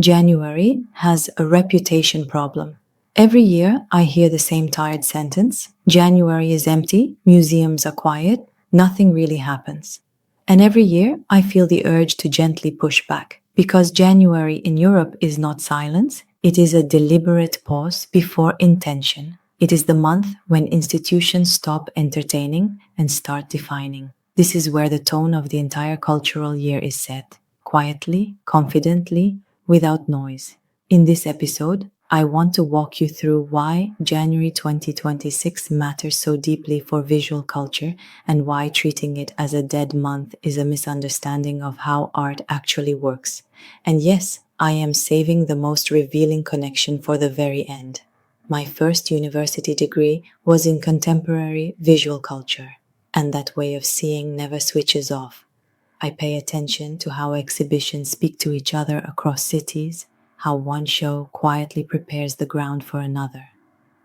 January has a reputation problem. Every year, I hear the same tired sentence: January is empty, museums are quiet, nothing really happens. And every year, I feel the urge to gently push back, because January in Europe is not silence, it is a deliberate pause before intention. It is the month when institutions stop entertaining and start defining. This is where the tone of the entire cultural year is set, quietly, confidently, without noise. In this episode, I want to walk you through why January 2026 matters so deeply for visual culture and why treating it as a dead month is a misunderstanding of how art actually works. And yes, I am saving the most revealing connection for the very end. My first university degree was in contemporary visual culture, and that way of seeing never switches off. I pay attention to how exhibitions speak to each other across cities, how one show quietly prepares the ground for another.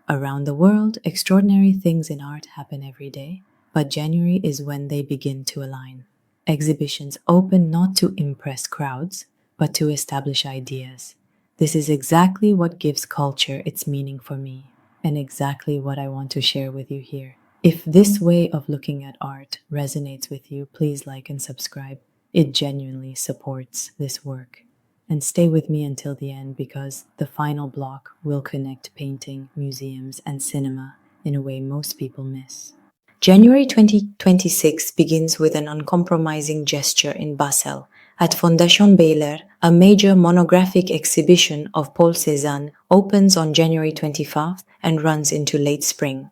Around the world, extraordinary things in art happen every day, but January is when they begin to align. Exhibitions open not to impress crowds, but to establish ideas. This is exactly what gives culture its meaning for me, and exactly what I want to share with you here. If this way of looking at art resonates with you, please like and subscribe. It genuinely supports this work. And stay with me until the end because the final block will connect painting, museums, and cinema in a way most people miss. January 2026 begins with an uncompromising gesture in Basel. At Fondation Bayler, a major monographic exhibition of Paul Cézanne opens on January 25th and runs into late spring.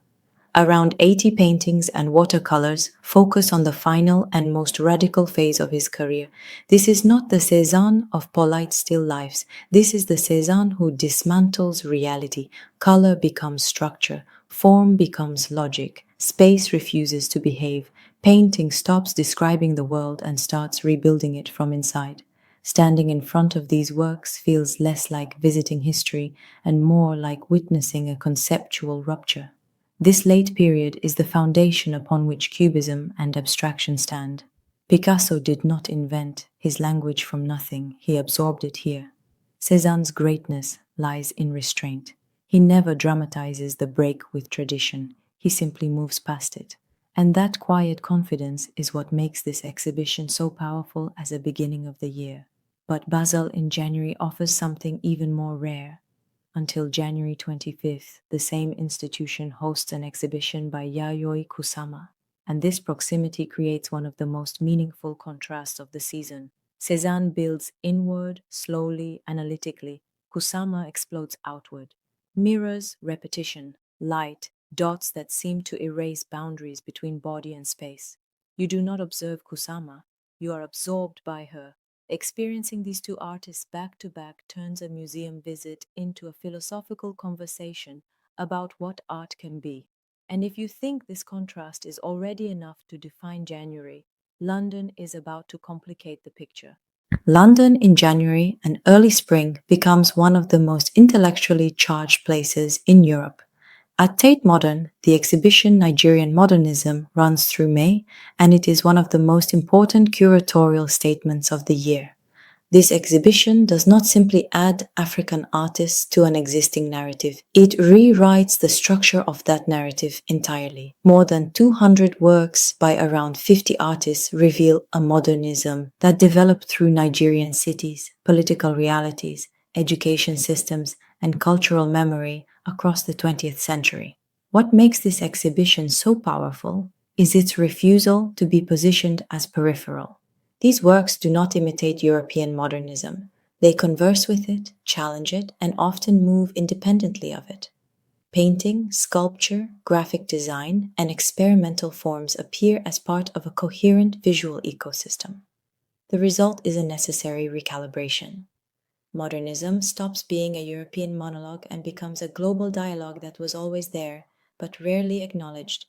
Around 80 paintings and watercolors focus on the final and most radical phase of his career. This is not the Cézanne of polite still lifes. This is the Cézanne who dismantles reality. Color becomes structure. Form becomes logic. Space refuses to behave. Painting stops describing the world and starts rebuilding it from inside. Standing in front of these works feels less like visiting history and more like witnessing a conceptual rupture. This late period is the foundation upon which Cubism and abstraction stand. Picasso did not invent his language from nothing, he absorbed it here. Cézanne's greatness lies in restraint. He never dramatizes the break with tradition, he simply moves past it. And that quiet confidence is what makes this exhibition so powerful as a beginning of the year. But Basel in January offers something even more rare. Until January 25th, the same institution hosts an exhibition by Yayoi Kusama, and this proximity creates one of the most meaningful contrasts of the season. Cézanne builds inward, slowly, analytically. Kusama explodes outward. Mirrors, repetition, light, dots that seem to erase boundaries between body and space. You do not observe Kusama, you are absorbed by her. Experiencing these two artists back to back turns a museum visit into a philosophical conversation about what art can be. And if you think this contrast is already enough to define January, London is about to complicate the picture. London in January and early spring becomes one of the most intellectually charged places in Europe. At Tate Modern, the exhibition Nigerian Modernism runs through May, and it is one of the most important curatorial statements of the year. This exhibition does not simply add African artists to an existing narrative, it rewrites the structure of that narrative entirely. More than 200 works by around 50 artists reveal a modernism that developed through Nigerian cities, political realities, education systems, and cultural memory across the 20th century. What makes this exhibition so powerful is its refusal to be positioned as peripheral. These works do not imitate European modernism. They converse with it, challenge it, and often move independently of it. Painting, sculpture, graphic design, and experimental forms appear as part of a coherent visual ecosystem. The result is a necessary recalibration. Modernism stops being a European monologue and becomes a global dialogue that was always there, but rarely acknowledged.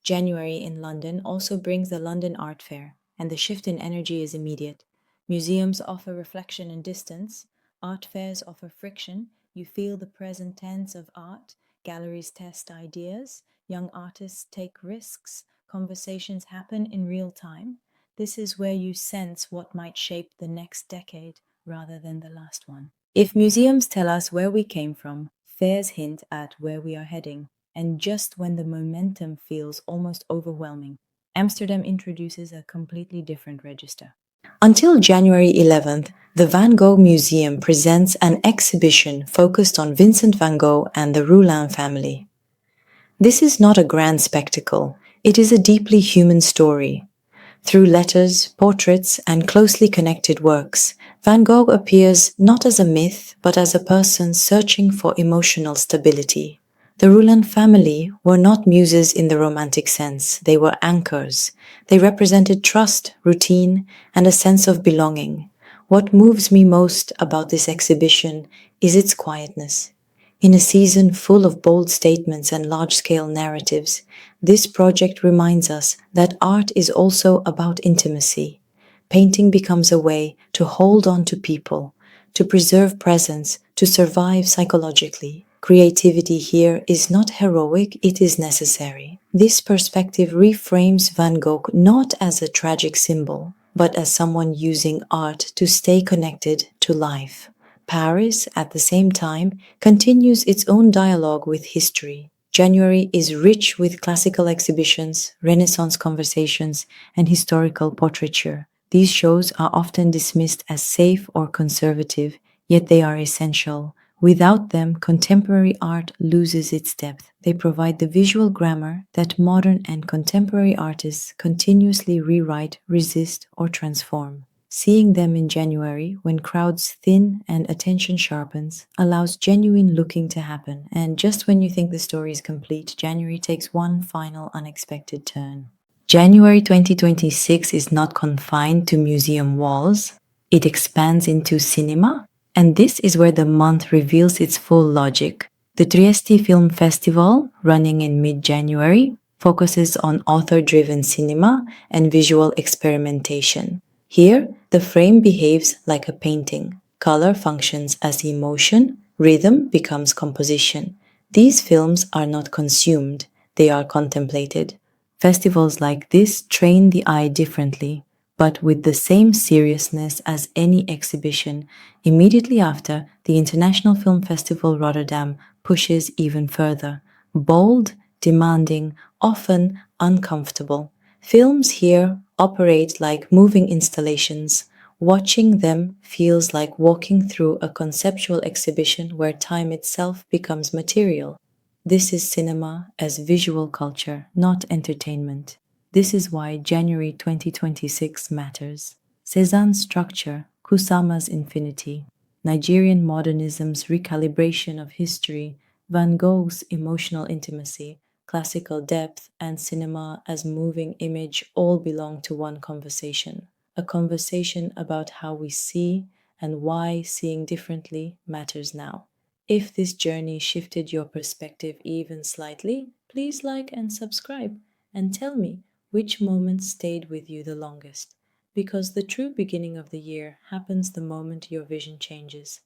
January in London also brings the London Art Fair, and the shift in energy is immediate. Museums offer reflection and distance, art fairs offer friction, you feel the present tense of art, galleries test ideas, young artists take risks, conversations happen in real time. This is where you sense what might shape the next decade rather than the last one. If museums tell us where we came from, fairs hint at where we are heading, and just when the momentum feels almost overwhelming, Amsterdam introduces a completely different register. Until January 11th, the Van Gogh Museum presents an exhibition focused on Vincent van Gogh and the Roulin family. This is not a grand spectacle, it is a deeply human story. Through letters, portraits, and closely connected works, Van Gogh appears not as a myth, but as a person searching for emotional stability. The Roulin family were not muses in the romantic sense, they were anchors. They represented trust, routine, and a sense of belonging. What moves me most about this exhibition is its quietness. In a season full of bold statements and large-scale narratives, this project reminds us that art is also about intimacy. Painting becomes a way to hold on to people, to preserve presence, to survive psychologically. Creativity here is not heroic, it is necessary. This perspective reframes Van Gogh not as a tragic symbol, but as someone using art to stay connected to life. Paris, at the same time, continues its own dialogue with history. January is rich with classical exhibitions, Renaissance conversations, and historical portraiture. These shows are often dismissed as safe or conservative, yet they are essential. Without them, contemporary art loses its depth. They provide the visual grammar that modern and contemporary artists continuously rewrite, resist, or transform. Seeing them in January, when crowds thin and attention sharpens, allows genuine looking to happen. And just when you think the story is complete, January takes one final unexpected turn. January 2026 is not confined to museum walls. It expands into cinema, and this is where the month reveals its full logic. The Trieste Film Festival, running in mid-January, focuses on author-driven cinema and visual experimentation. Here, the frame behaves like a painting. Color functions as emotion, rhythm becomes composition. These films are not consumed, they are contemplated. Festivals like this train the eye differently, but with the same seriousness as any exhibition. Immediately after, the International Film Festival Rotterdam pushes even further. Bold, demanding, often uncomfortable. Films here operate like moving installations. Watching them feels like walking through a conceptual exhibition where time itself becomes material. This is cinema as visual culture, not entertainment. This is why January 2026 matters. Cézanne's structure, Kusama's infinity, Nigerian modernism's recalibration of history, Van Gogh's emotional intimacy, classical depth, and cinema as moving image all belong to one conversation. A conversation about how we see and why seeing differently matters now. If this journey shifted your perspective even slightly, please like and subscribe and tell me which moment stayed with you the longest. Because the true beginning of the year happens the moment your vision changes.